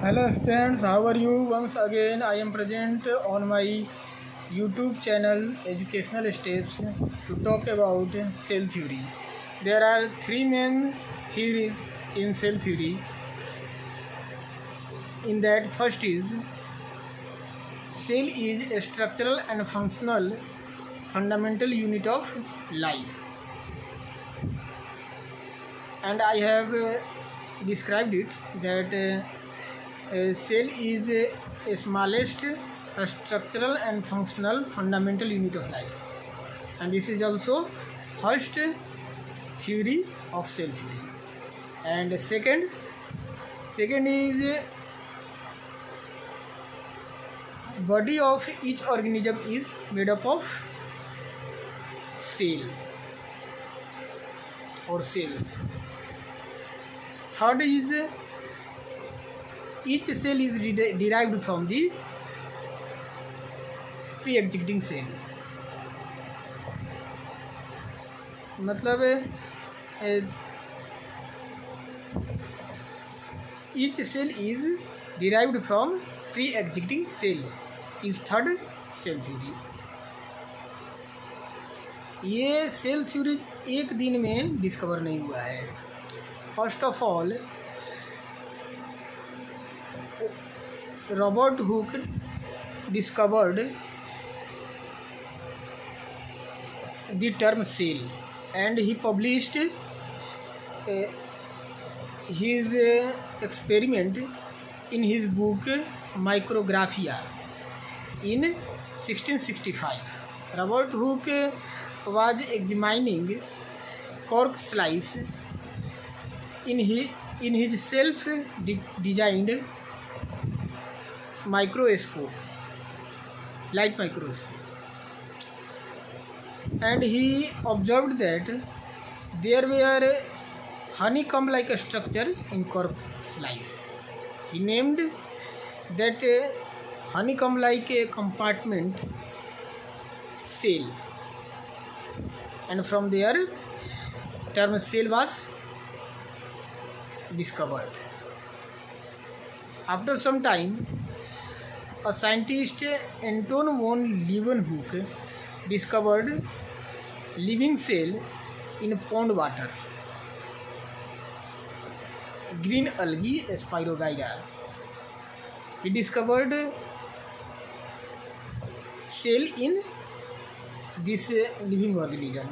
Hello friends, how are you? Once again I am present on my YouTube channel Educational Steps to talk about cell theory. There are three main theories in cell theory. In that, first is cell is a structural and functional fundamental unit of life, and I have described it that a cell is a smallest structural and functional fundamental unit of life, and this is also first theory of cell theory. And second is body of each organism is made up of cell or cells. Third is each cell is derived from the pre-existing cell. मतलब each cell is derived from pre-existing cell is third cell theory. ये cell theory एक दिन में discover नहीं हुआ है. First of all Robert Hooke discovered the term cell and he published his experiment in his book Micrographia in 1665. Robert Hooke was examining cork slice in his self designed microscope, light microscope, and he observed that there were honeycomb like a structure in cork slice. He named that honeycomb like a compartment cell, and from there term cell was discovered. After some time, a scientist Anton von Leeuwenhoek discovered living cell in pond water, green algae Spirogyra. He discovered cell in this living organism,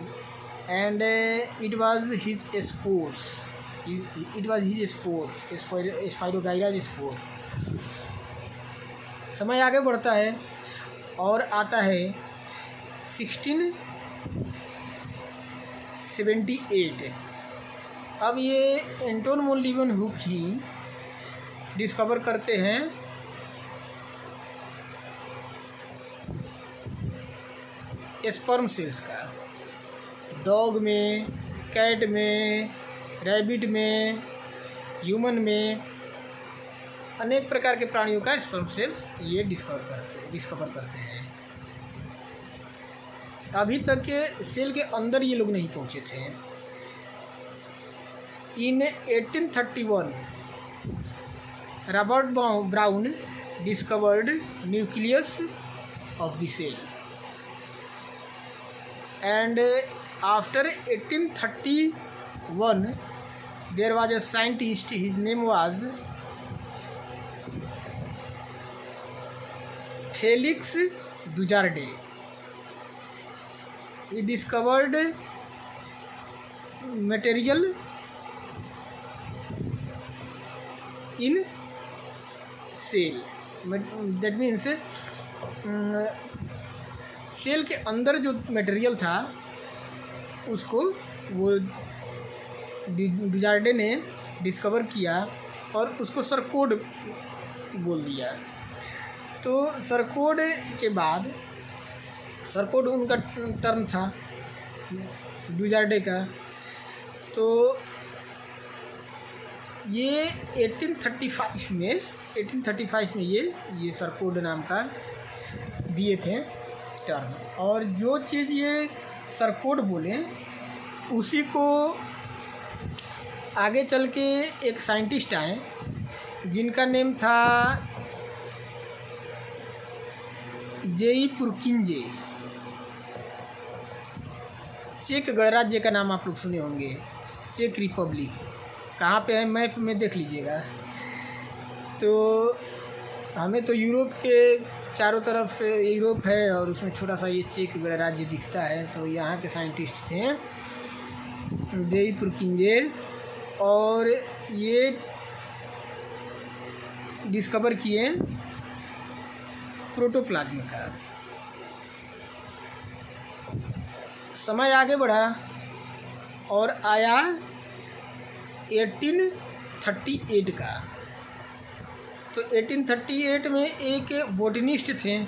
and it was his spores. It was his spore, Spirogyra's spore. समय आगे बढ़ता है और आता है 1678. अब ये Anton von लीeuwenhoek ही discover करते हैं स्पर्म सेल्स का. डॉग में, कैट में, रैबिट में, ह्यूमन में, अनेक प्रकार के प्राणियों का स्पर्म सेल्स ये डिस्कवर करते हैं. अभी तक के सेल के अंदर ये लोग नहीं पहुंचे थे. In 1831 Robert Brown discovered nucleus of the cell, and after 1831 there was a scientist, his name was Felix Dujardin. He discovered material in cell. That means cell के अंदर जो मटेरियल था उसको वो डुजार्डे ने डिस्कवर किया और उसको सरकोड बोल दिया. तो सरकोड के बाद, सरकोड उनका टर्म था डुजार्डे का. तो ये 1835 में ये सरकोड नाम का दिए थे टर्म. और जो चीज़ ये सरकोड बोले उसी को आगे चल के एक साइंटिस्ट आए जिनका नेम था जेई पुरकिंजे। चेक गणराज्य का नाम आप लोग सुने होंगे, चेक रिपब्लिक। कहाँ पे है मैप में देख लीजिएगा। तो हमें तो यूरोप के चारों तरफ यूरोप है और उसमें छोटा सा ये चेक गणराज्य दिखता है। तो यहाँ के साइंटिस्ट थे जेई पुरकिंजे, और ये डिस्कवर किए प्रोटोप्लाज्म का। समय आगे बढ़ा और आया 1838 का। तो 1838 में एक बोटनिस्ट थे।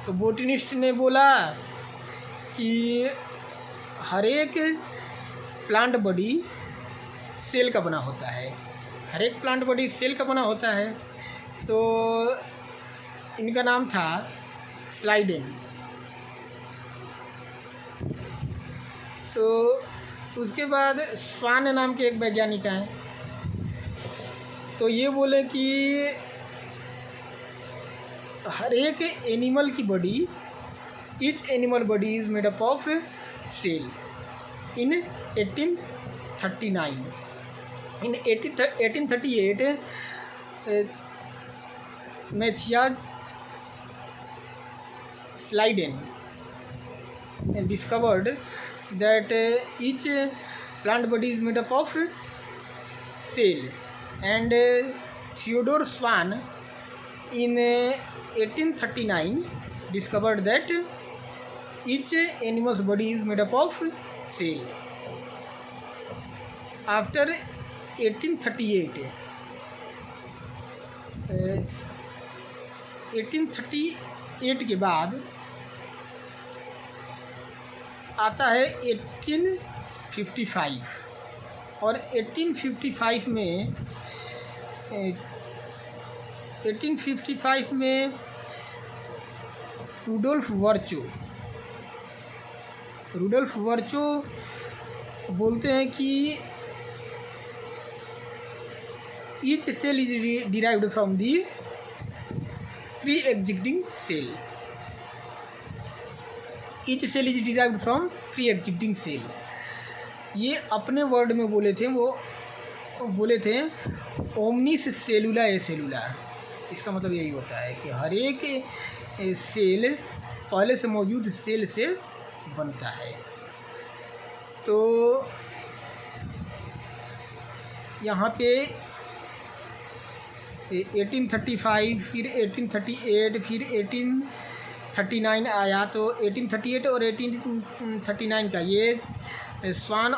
तो बोटनिस्ट ने बोला कि हर एक प्लांट बॉडी सेल का बना होता है, हर एक प्लांट बॉडी सेल का बना होता है। तो इनका नाम था स्लाइडेन। तो उसके बाद स्वान नाम के एक वैज्ञानिक हैं। तो ये बोले कि हर एक एनिमल की body, each animal body is made up of cell. In 1839, in 1838 Matthias Schleiden discovered that each plant body is made up of cell, and Theodore Swan in 1839 discovered that each animal's body is made up of cell. After 1838 1838 के बाद आता है 1855, और 1855 में Rudolf वर्चो बोलते हैं कि each cell is derived from the pre existing cell. Each cell is derived from pre existing cell. ये अपने वर्ड में बोले थे, वो बोले थे ओमनिस सेलुला ए सेलुला। इसका मतलब यही होता है कि हर एक सेल पहले से मौजूद सेल से बनता है। तो यहाँ पे 1835, फिर 1838, फिर 1839 आया। तो 1838 और 1839 का ये स्वान,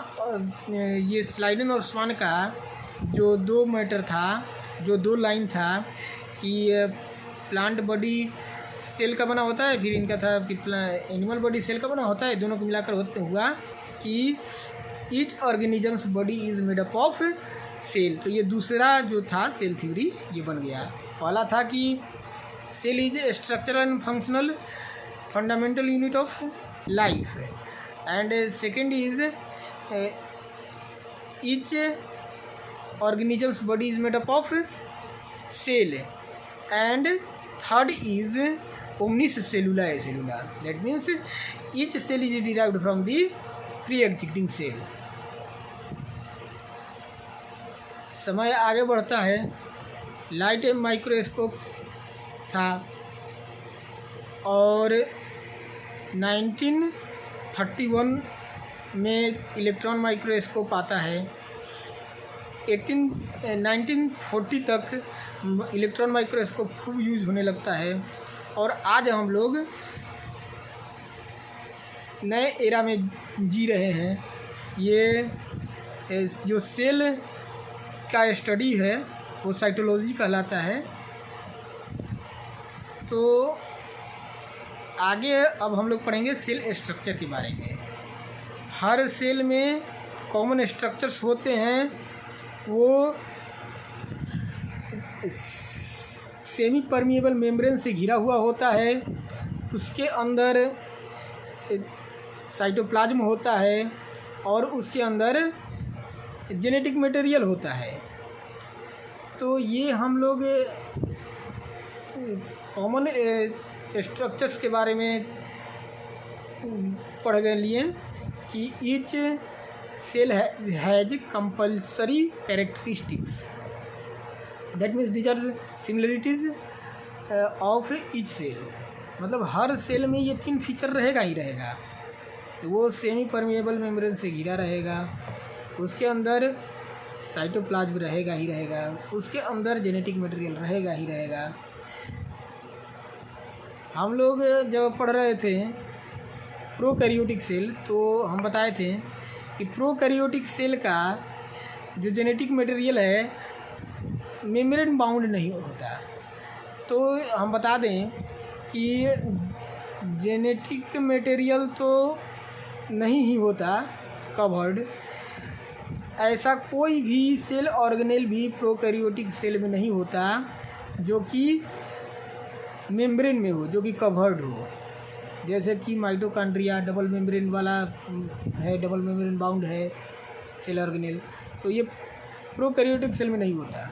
ये स्लाइडेन और स्वान का जो दो मैटर था, जो दो लाइन था कि प्लांट बॉडी सेल का बना होता है, फिर इनका था कि एनिमल बॉडी सेल का बना होता है। दोनों को मिलाकर होते हुआ कि each organisms body is made up of cell. तो ये दूसरा जो था सेल थ्योरी ये बन गया। पहला था कि cell is structural and functional fundamental unit of life, and second is each organisms body is made up of cell, and third is ओमनिस सेलुला ए सेलुला। That means each cell is derived from the pre existing cell. समय आगे बढ़ता है, light microscope था, और 1931 में इलेक्ट्रॉन माइक्रोस्कोप आता है। 1940 तक इलेक्ट्रॉन माइक्रोस्कोप खूब यूज होने लगता है, और आज हम लोग नए एरा में जी रहे हैं। ये जो सेल का स्टडी है वो साइटोलॉजी कहलाता है। तो आगे अब हम लोग पढ़ेंगे सेल स्ट्रक्चर के बारे में। हर सेल में कॉमन स्ट्रक्चर्स होते हैं। वो सेमी परमिएबल मेम्ब्रेन से घिरा हुआ होता है। उसके अंदर साइटोप्लाज्म होता है, और उसके अंदर जेनेटिक मटेरियल होता है। तो ये हम लोग कॉमन स्ट्रक्चर्स के बारे में पढ़ गए लिए कि each cell has compulsory characteristics, that means these are similarities of each cell. मतलब हर सेल में ये 3 फीचर रहेगा ही रहेगा। वो सेमी परमेएबल मेम्ब्रेन से घिरा रहेगा, उसके अंदर साइटोप्लाज्म रहेगा ही रहेगा, उसके अंदर जेनेटिक मटेरियल रहेगा ही रहेगा। हम लोग जब पढ़ रहे थे प्रोकैरियोटिक सेल, तो हम बताए थे कि प्रोकैरियोटिक सेल का जो जेनेटिक मटेरियल है मेम्ब्रेन बाउंड नहीं होता। तो हम बता दें कि जेनेटिक मटेरियल तो नहीं ही होता कवर्ड, ऐसा कोई भी सेल ऑर्गेनेल भी प्रोकैरियोटिक सेल में नहीं होता जो कि मेम्ब्रेन में हो, जो कि कवर्ड हो। जैसे कि माइटोकॉन्ड्रिया डबल मेम्ब्रेन वाला है, डबल मेम्ब्रेन बाउंड है सेल ऑर्गेनेल, तो ये प्रोकैरियोटिक सेल में नहीं होता।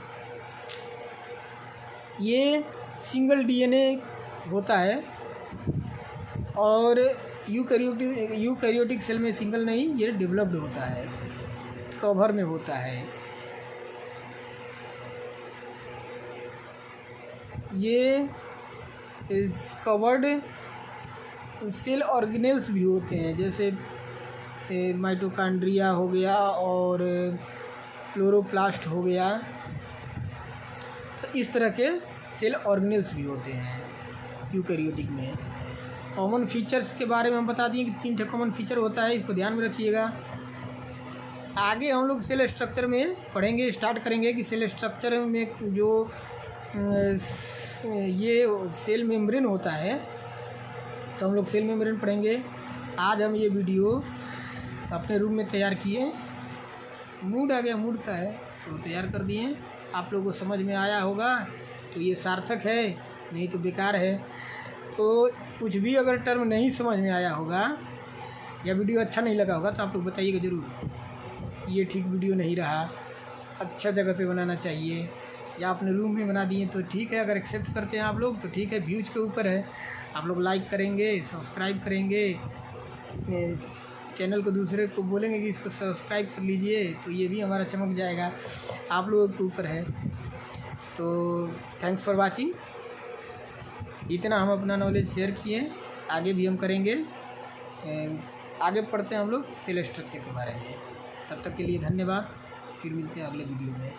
ये सिंगल डीएनए होता है और यूकैरियोटिक सेल में सिंगल नहीं, ये डेवलप्ड होता है, कवर में होता है। ये कवर्ड सेल ऑर्गेनेल्स भी होते हैं, जैसे माइटोकॉन्ड्रिया हो गया और क्लोरोप्लास्ट हो गया। तो इस तरह के सेल ऑर्गेनेल्स भी होते हैं यूकैरियोटिक में। कॉमन फीचर्स के बारे में हम बता दिए कि 3 कॉमन फीचर होता है, इसको ध्यान में रखिएगा। आगे हम लोग सेल स्ट्रक्चर में पढ़ेंगे, स्टार्ट करेंगे कि सेल स्ट्रक्चर में जो ये सेल मेम्ब्रेन होता है, तो हम लोग सेल मेम्ब्रेन पढ़ेंगे। आज हम ये वीडियो अपने रूम में तैयार किए, मूड आ गया, मूड का है तो तैयार कर दिए। आप लोगों को समझ में आया होगा तो ये सार्थक है, नहीं तो बेकार है। तो कुछ भी अगर टर्म नहीं समझ में आया होगा या वीडियो अच्छा नहीं लगा होगा तो आप लोग बताइएगा ज़रूर, ये ठीक वीडियो नहीं रहा, अच्छा जगह पे बनाना चाहिए, या अपने रूम में बना दिए तो ठीक है। अगर एक्सेप्ट करते हैं आप लोग तो ठीक है, व्यूज के ऊपर है। आप लोग लाइक करेंगे, सब्सक्राइब करेंगे, चैनल को दूसरे को बोलेंगे कि इसको सब्सक्राइब कर लीजिए, तो ये भी हमारा चमक जाएगा। आप लोगों के ऊपर है। तो थैंक्स फॉर वाचिंग। इतना हम अपना नॉलेज शेयर किए, आगे भी हम करेंगे। आगे पढ़ते हैं हम लोग सेल स्ट्रक्चर के बारे में। तब तक के लिए धन्यवाद, फिर मिलते हैं अगले वीडियो में।